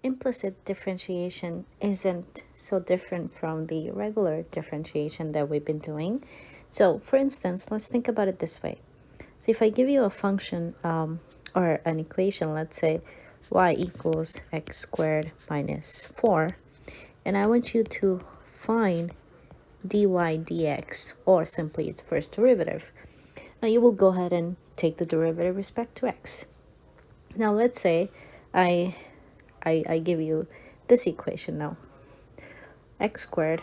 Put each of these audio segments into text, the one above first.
implicit differentiation isn't so different from the regular differentiation that we've been doing. So for instance, let's think about it this way. So if I give you a function or an equation, let's say y equals x squared minus 4, and I want you to find dy dx, or simply its first derivative. Now you will go ahead and take the derivative respect to x. Now let's say I give you this equation now. X squared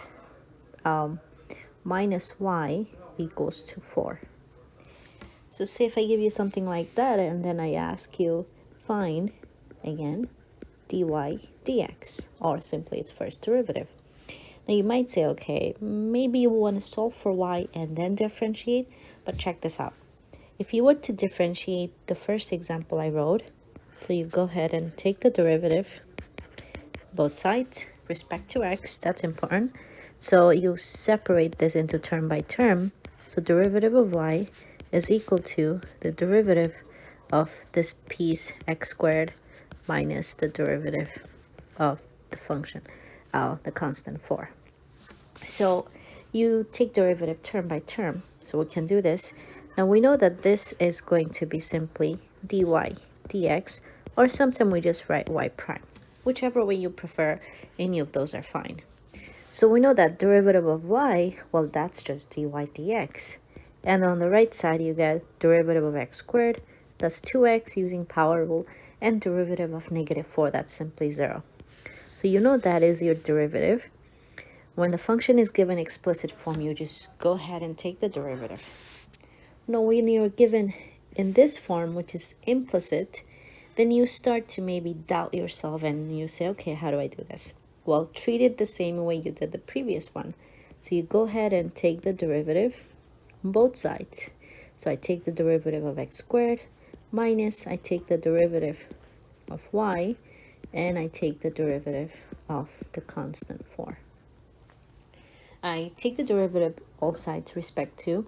minus y equals to 4. So say if I give you something like that and then I ask you find, again, dy dx, or simply its first derivative. Now you might say, okay, maybe you want to solve for y and then differentiate, but check this out. If you were to differentiate the first example I wrote, so you go ahead and take the derivative, both sides, respect to x, that's important. So you separate this into term by term. So derivative of y is equal to the derivative of this piece x squared minus the derivative of the function, the constant 4. So you take derivative term by term. So we can do this. Now we know that this is going to be simply dy dx, or sometimes we just write y prime. Whichever way you prefer, any of those are fine. So we know that derivative of y, well, that's just dy dx. And on the right side, you get derivative of x squared, that's 2x using power rule, and derivative of negative 4, that's simply 0. So you know that is your derivative. When the function is given explicit form, you just go ahead and take the derivative. Now, when you're given in this form, which is implicit, then you start to maybe doubt yourself and you say, okay, how do I do this? Well, treat it the same way you did the previous one. So you go ahead and take the derivative on both sides. So I take the derivative of x squared minus I take the derivative of y, and I take the derivative of the constant 4. I take the derivative all sides respect to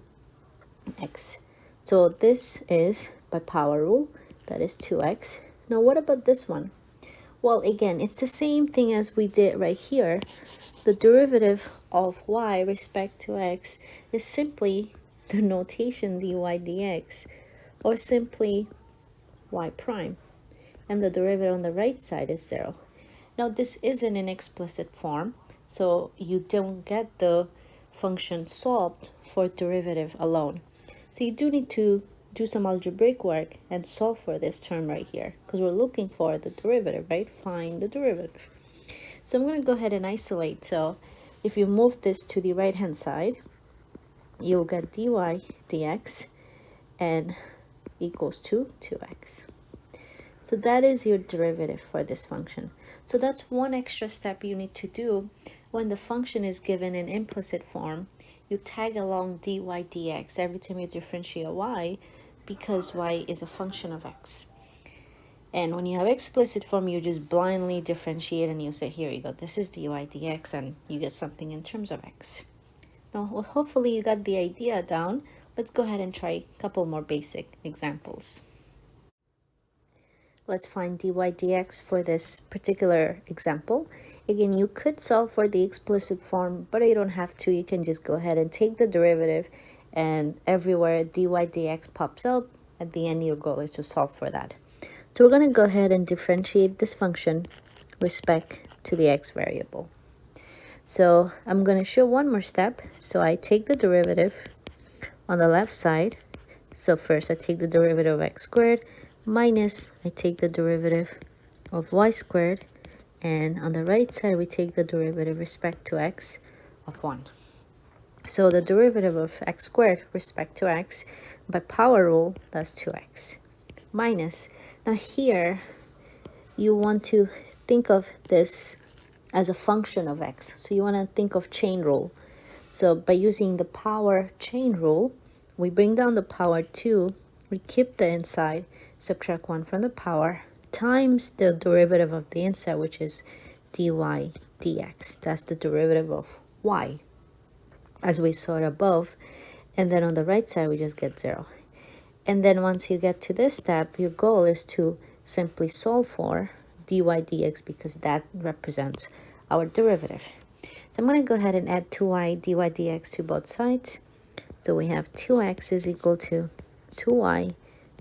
x. So this is by power rule, that is 2x. Now what about this one? Well, again, it's the same thing as we did right here. The derivative of y respect to x is simply the notation dy dx, or simply y prime. And the derivative on the right side is 0. Now this isn't an explicit form, so you don't get the function solved for derivative alone. So you do need to do some algebraic work and solve for this term right here, because we're looking for the derivative, right? Find the derivative. So I'm going to go ahead and isolate. So if you move this to the right hand side, you'll get dy dx and equals to 2x. So that is your derivative for this function. So that's one extra step you need to do when the function is given in implicit form. You tag along dy dx every time you differentiate y, because y is a function of x. And when you have explicit form, you just blindly differentiate and you say, here you go, this is dy dx, and you get something in terms of x. Now, well, hopefully you got the idea down. Let's go ahead and try a couple more basic examples. Let's find dy dx for this particular example. Again, you could solve for the explicit form, but you don't have to. You can just go ahead and take the derivative, and everywhere dy dx pops up, at the end your goal is to solve for that. So we're going to go ahead and differentiate this function respect to the x variable. So I'm going to show one more step. So I take the derivative on the left side. So first I take the derivative of x squared minus I take the derivative of y squared, and on the right side we take the derivative respect to x of 1. So the derivative of x squared respect to x, by power rule, that's 2x minus. Now here you want to think of this as a function of x, so you want to think of chain rule. So by using the power chain rule, we bring down the power 2, we keep the inside, subtract 1 from the power, times the derivative of the inside, which is dy dx. That's the derivative of y, as we saw it above. And then on the right side, we just get 0. And then once you get to this step, your goal is to simply solve for dy dx because that represents our derivative. So I'm going to go ahead and add 2y dy dx to both sides. So we have 2x is equal to 2y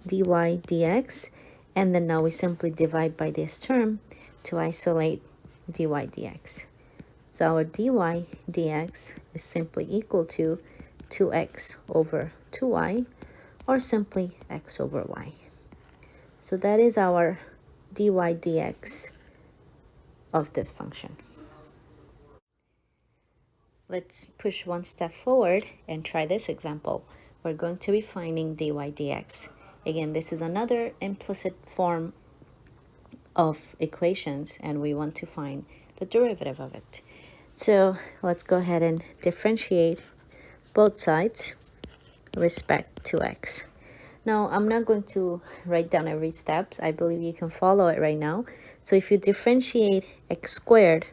dy dx, and then now we simply divide by this term to isolate dy dx. So our dy dx is simply equal to 2x over 2y, or simply x over y. So that is our dy dx of this function. Let's push one step forward and try this example. We're going to be finding dy dx. Again, this is another implicit form of equations, and we want to find the derivative of it. So let's go ahead and differentiate both sides respect to x. Now, I'm not going to write down every steps. I believe you can follow it right now. So if you differentiate x squared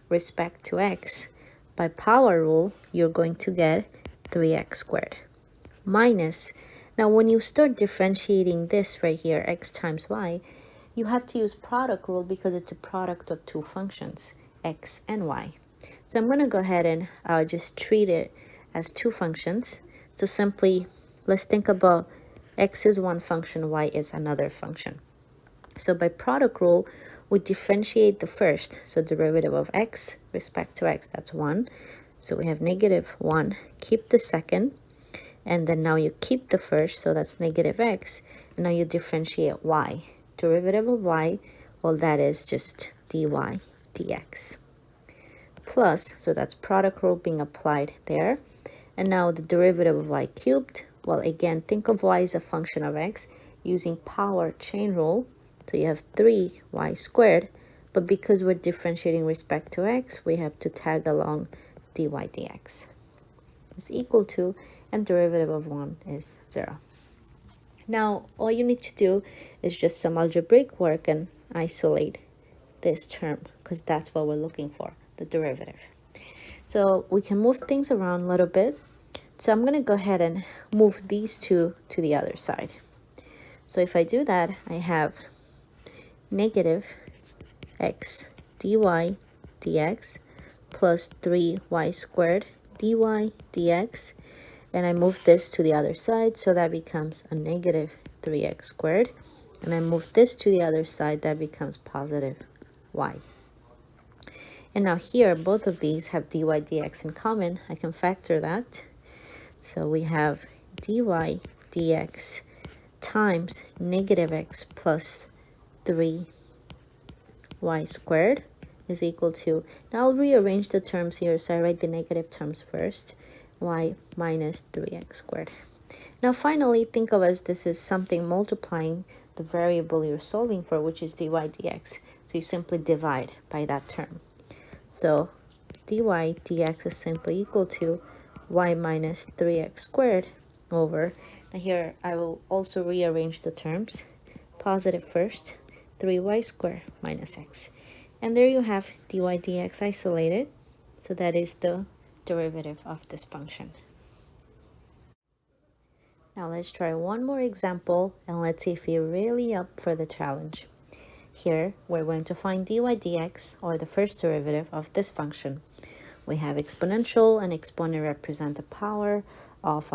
respect to x by power rule, you're going to get 3x squared minus. Now, when you start differentiating this right here, x times y, you have to use product rule because it's a product of two functions, x and y. So I'm going to go ahead and just treat it as two functions. So simply, let's think about x is one function, y is another function. So by product rule, we differentiate the first. So derivative of x respect to x, that's 1. So we have -1, keep the second, and then now you keep the first, so that's -x, and now you differentiate y. Derivative of y, well, that is just dy dx. Plus, so that's product rule being applied there. And now the derivative of y cubed, well, again, think of y as a function of x using power chain rule. So you have 3y squared, but because we're differentiating respect to x, we have to tag along dy dx is equal to, and derivative of 1 is 0. Now, all you need to do is just some algebraic work and isolate this term, because that's what we're looking for, the derivative. So we can move things around a little bit. So I'm going to go ahead and move these two to the other side. So if I do that, I have -x dy dx plus 3y squared dy dx. And I move this to the other side, so that becomes a -3x squared. And I move this to the other side, that becomes positive y. And now here, both of these have dy dx in common. I can factor that. So we have dy dx times -x plus 3y squared is equal to, now I'll rearrange the terms here, so I write the negative terms first, y minus 3x squared. Now finally, think of as this is something multiplying the variable you're solving for, which is dy dx. So you simply divide by that term. So dy dx is simply equal to y minus 3x squared over, now here I will also rearrange the terms, positive first, 3y squared minus x. And there you have dy dx isolated. So that is the derivative of this function. Now let's try one more example, and let's see if you're really up for the challenge. Here, we're going to find dy dx, or the first derivative of this function. We have exponential, and exponent represent the power of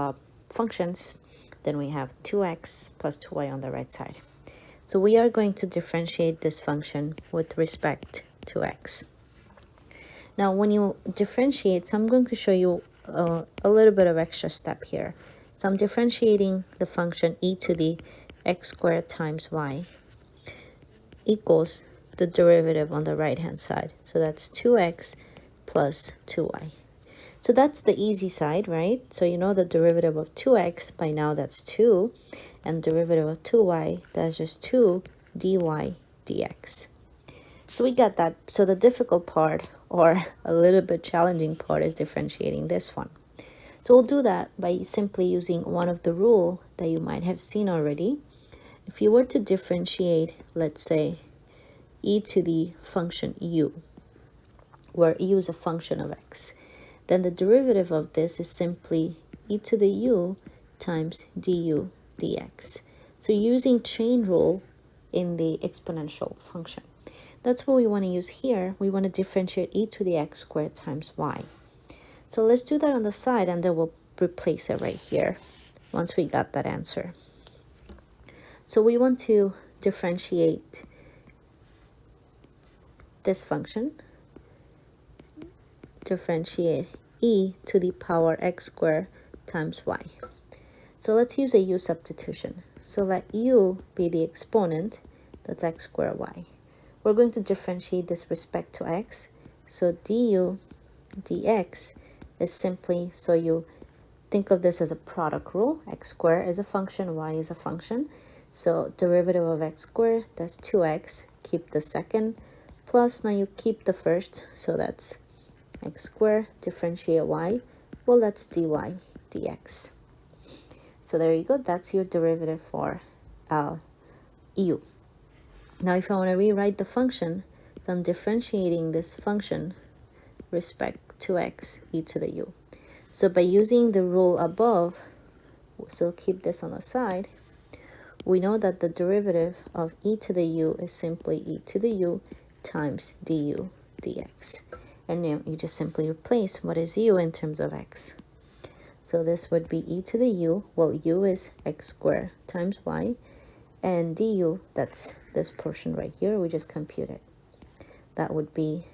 functions. Then we have 2x plus 2y on the right side. So we are going to differentiate this function with respect to x. Now, when you differentiate, so I'm going to show you a little bit of extra step here. So I'm differentiating the function e to the x squared times y equals the derivative on the right-hand side. So that's 2x plus 2y. So that's the easy side, right? So you know the derivative of 2x, by now that's 2. And derivative of 2y, that's just 2 dy dx. So we got that. So the difficult part, or a little bit challenging part, is differentiating this one. So we'll do that by simply using one of the rule that you might have seen already. If you were to differentiate, let's say, e to the function u, where u is a function of x, then the derivative of this is simply e to the u times du dx. So using chain rule in the exponential function. That's what we want to use here. We want to differentiate e to the x squared times y. So let's do that on the side, and then we'll replace it right here once we got that answer. So we want to differentiate this function, differentiate e to the power x squared times y. So let's use a u substitution. So let u be the exponent, that's x squared y. We're going to differentiate this respect to x. So du dx is simply, so you think of this as a product rule. X squared is a function, y is a function. So derivative of x squared, that's 2x, keep the second, plus now you keep the first, so that's x squared, differentiate y, well that's dy dx. So there you go, that's your derivative for u. Now if I want to rewrite the function, so I'm differentiating this function respect to x, e to the u. So by using the rule above, so keep this on the side, we know that the derivative of e to the u is simply e to the u times du dx. And you just simply replace what is u in terms of x. So this would be e to the u, well u is x squared times y, and du, that's this portion right here, we just compute it. That would be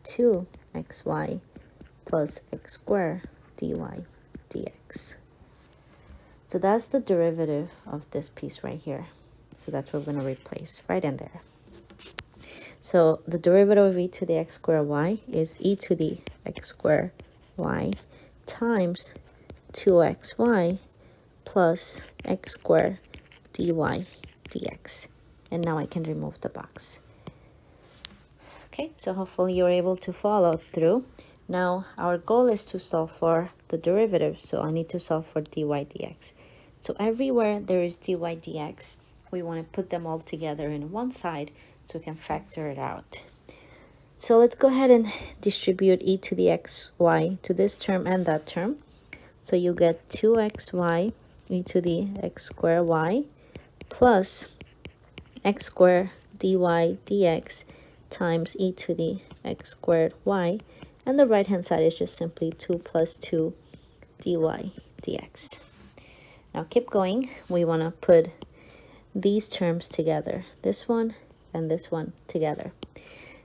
2xy plus x squared dy dx. So that's the derivative of this piece right here. So that's what we're going to replace right in there. So the derivative of e to the x squared y is e to the x squared y times 2xy plus x squared dy dx. And now I can remove the box. Okay, so hopefully you're able to follow through. Now our goal is to solve for the derivative, so I need to solve for dy dx. So everywhere there is dy dx, we want to put them all together in one side so we can factor it out. So let's go ahead and distribute e to the xy to this term and that term. So you get 2xy e to the x squared y plus x squared dy dx times e to the x squared y, and the right hand side is just simply 2 plus 2 dy dx. Now keep going. We want to put these terms together, this one and this one together.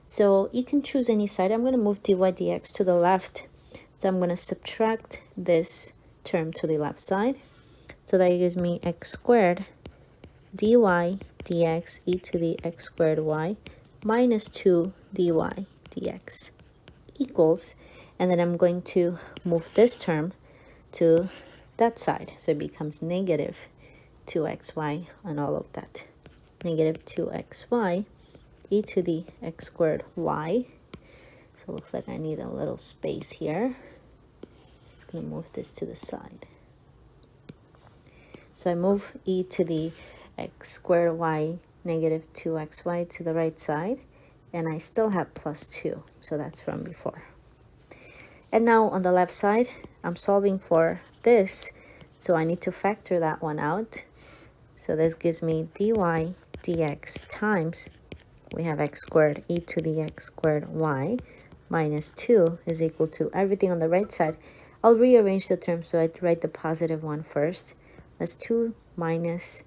So you can choose any side. I'm going to move dy dx to the left, so I'm going to subtract this term to the left side. So that gives me x squared dy dx e to the x squared y minus 2 dy dx equals, and then I'm going to move this term to that side, so it becomes negative 2xy and all of that. Negative 2xy e to the x squared y. So it looks like I need a little space here. Just going to move this to the side. So I move e to the x squared y negative 2xy to the right side, and I still have plus 2, so that's from before. And now on the left side, I'm solving for this, so I need to factor that one out. So this gives me dy dx times, we have x squared e to the x squared y minus 2 is equal to everything on the right side. I'll rearrange the terms, so I'd write the positive one first. That's 2 minus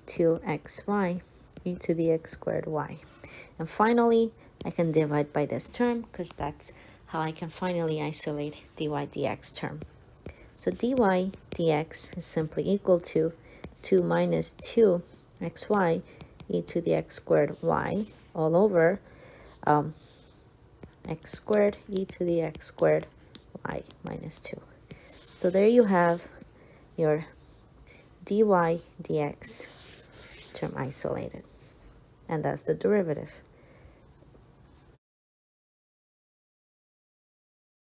2xy e to the x squared y. And finally, I can divide by this term because that's how I can finally isolate dy dx term. So dy dx is simply equal to 2 minus 2xy e to the x squared y all over x squared e to the x squared y minus 2. So there you have your dy dx term isolated, and that's the derivative.